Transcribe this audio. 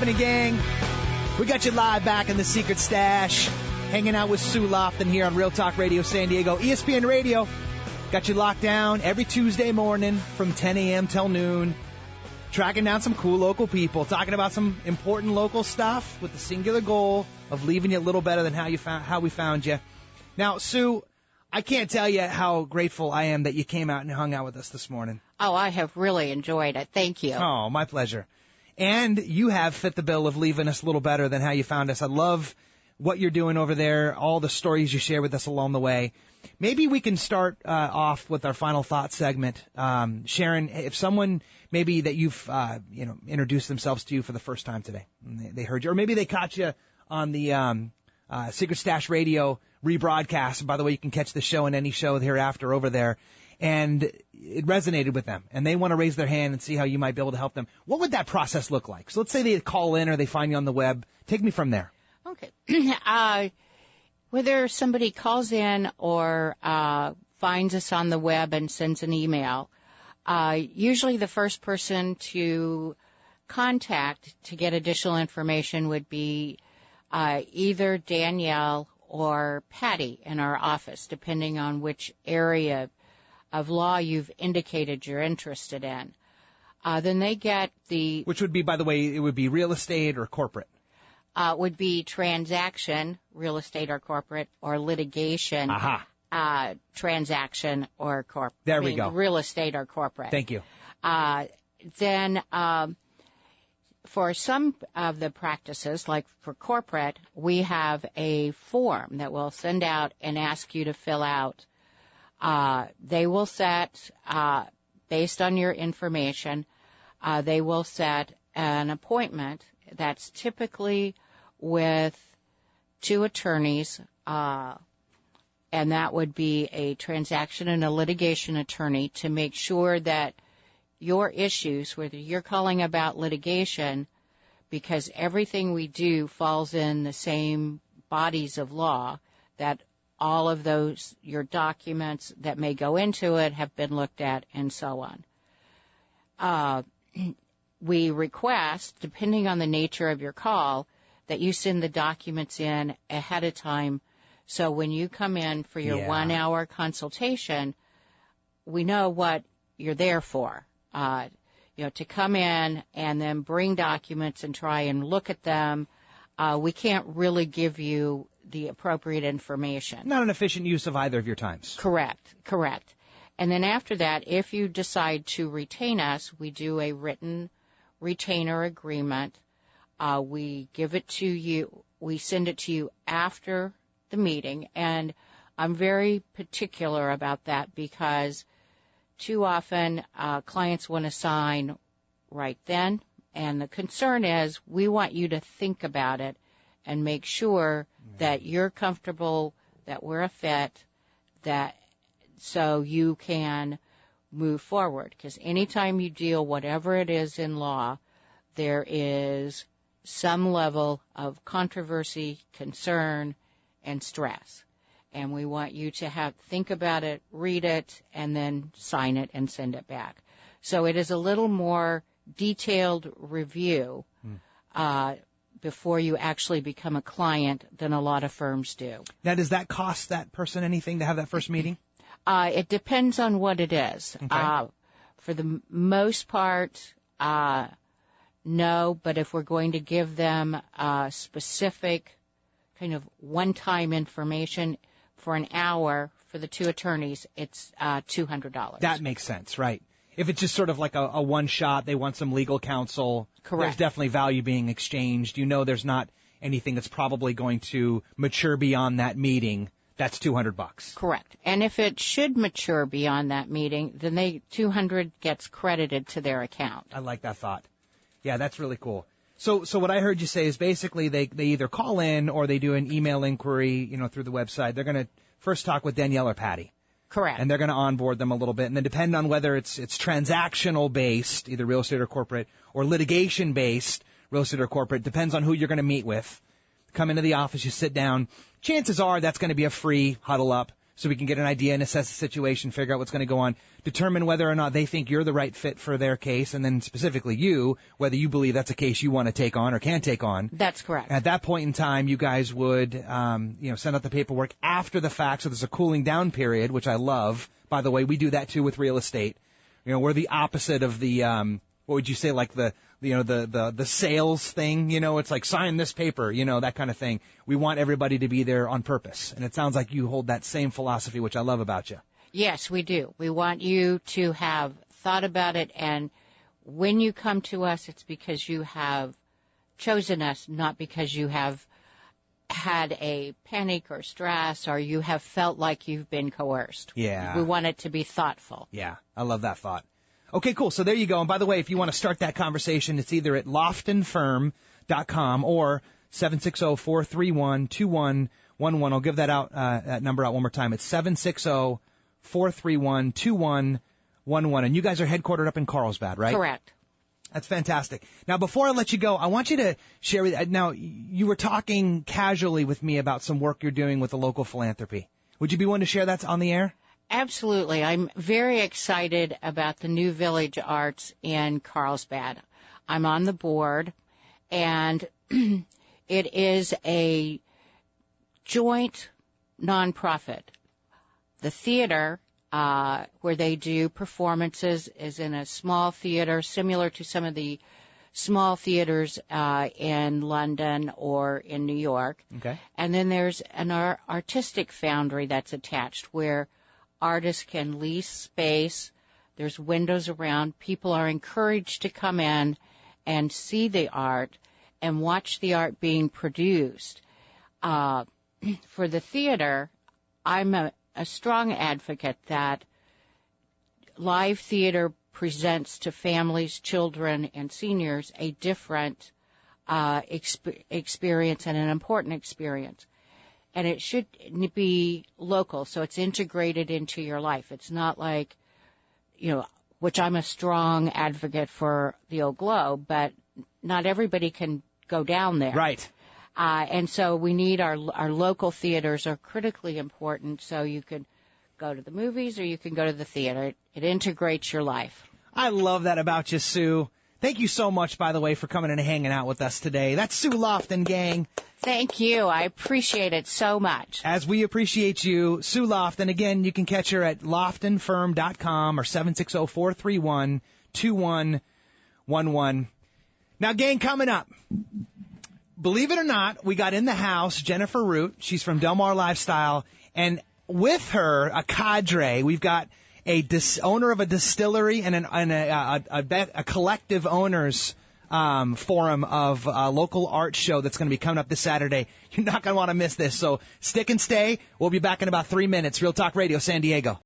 happening, gang? We got you live back in the Secret Stash, hanging out with Sue Loftin here on Real Talk Radio San Diego. ESPN Radio got you locked down every Tuesday morning from 10 a.m. till noon, tracking down some cool local people, talking about some important local stuff with the singular goal of leaving you a little better than how we found you. Now, Sue, I can't tell you how grateful I am that you came out and hung out with us this morning. Oh, I have really enjoyed it. Thank you. Oh, my pleasure. And you have fit the bill of leaving us a little better than how you found us. I love what you're doing over there, all the stories you share with us along the way. Maybe we can start off with our final thought segment. Sharon, if someone maybe that you've introduced themselves to you for the first time today, they heard you, or maybe they caught you on the Secret Stash Radio rebroadcast. By the way, you can catch the show and any show hereafter over there. And it resonated with them, and they want to raise their hand and see how you might be able to help them. What would that process look like? So let's say they call in or they find you on the web. Take me from there. Okay. Whether somebody calls in or finds us on the web and sends an email, usually the first person to contact to get additional information would be either Danielle or Patty in our office, depending on which area of law you've indicated you're interested in. Then they get the... Which would be, by the way, it would be real estate or corporate? Would be transaction, real estate or corporate, or litigation, transaction or corporate. There we go. Real estate or corporate. Thank you. Then for some of the practices, like for corporate, we have a form that we'll send out and ask you to fill out. They will set, based on your information, they will set an appointment that's typically with two attorneys, and that would be a transaction and a litigation attorney, to make sure that your issues, whether you're calling about litigation, because everything we do falls in the same bodies of law, that all of those, your documents that may go into it have been looked at, and so on. We request, depending on the nature of your call, that you send the documents in ahead of time, so when you come in for your 1 hour consultation, we know what you're there for. To come in and then bring documents and try and look at them, we can't really give you the appropriate information. Not an efficient use of either of your times. Correct. And then after that, if you decide to retain us, we do a written retainer agreement. We give it to you. We send it to you after the meeting, and I'm very particular about that because too often clients want to sign right then, and the concern is we want you to think about it and make sure that you're comfortable, that we're a fit, that so you can move forward. Because anytime you deal whatever it is in law, there is some level of controversy, concern, and stress. And we want you to think about it, read it, and then sign it and send it back. So it is a little more detailed review before you actually become a client than a lot of firms do. Now, does that cost that person anything to have that first meeting? It depends on what it is. Okay. For the most part, no, but if we're going to give them specific kind of one-time information for an hour for the two attorneys, it's $200. That makes sense, right? If it's just sort of like a one-shot, they want some legal counsel, correct, there's definitely value being exchanged. You know there's not anything that's probably going to mature beyond that meeting. That's $200. Correct. And if it should mature beyond that meeting, then $200 gets credited to their account. I like that thought. Yeah, that's really cool. So what I heard you say is basically they either call in or they do an email inquiry, through the website. They're going to first talk with Danielle or Patty. Correct. And they're going to onboard them a little bit, and then depend on whether it's transactional based, either real estate or corporate, or litigation based, real estate or corporate, depends on who you're going to meet with. Come into the office, you sit down. Chances are that's going to be a free huddle up. so we can get an idea and assess the situation, figure out what's going to go on, determine whether or not they think you're the right fit for their case, and then specifically you, whether you believe that's a case you want to take on or can take on. That's correct. At that point in time, you guys would, send out the paperwork after the fact, so there's a cooling down period, which I love. By the way, we do that too with real estate. We're the opposite of the, what would you say, like the sales thing, it's like sign this paper, that kind of thing. We want everybody to be there on purpose. And it sounds like you hold that same philosophy, which I love about you. Yes, we do. We want you to have thought about it, and when you come to us, it's because you have chosen us, not because you have had a panic or stress or you have felt like you've been coerced. Yeah. We want it to be thoughtful. Yeah, I love that thought. Okay, cool. So there you go. And by the way, if you want to start that conversation, it's either at loftinfirm.com or 760-431-2111. I'll give that number out one more time. It's 760-431-2111. And you guys are headquartered up in Carlsbad, right? Correct. That's fantastic. Now, before I let you go, I want you to share with now, you were talking casually with me about some work you're doing with the local philanthropy. Would you be willing to share that on the air? Absolutely. I'm very excited about the New Village Arts in Carlsbad. I'm on the board, and it is a joint nonprofit. The theater, where they do performances, is in a small theater similar to some of the small theaters in London or in New York. Okay. And then there's an artistic foundry that's attached where artists can lease space. There's windows around. People are encouraged to come in and see the art and watch the art being produced. For the theater, I'm a strong advocate that live theater presents to families, children, and seniors a different experience and an important experience. And it should be local, so it's integrated into your life. It's not like, which I'm a strong advocate for the Old Globe, but not everybody can go down there. Right. And so we need our local theaters are critically important, so you can go to the movies or you can go to the theater. It integrates your life. I love that about you, Sue. Thank you so much, by the way, for coming and hanging out with us today. That's Sue Loftin, gang. Thank you. I appreciate it so much. As we appreciate you, Sue Loftin. Again, you can catch her at loftinfirm.com or 760-431-2111. Now, gang, coming up. Believe it or not, we got in the house Jennifer Root. She's from Del Mar Lifestyle. And with her, a cadre, we've got a owner of a distillery and a collective owners forum of a local art show that's going to be coming up this Saturday. You're not going to want to miss this. So stick and stay. We'll be back in about 3 minutes. Real Talk Radio, San Diego.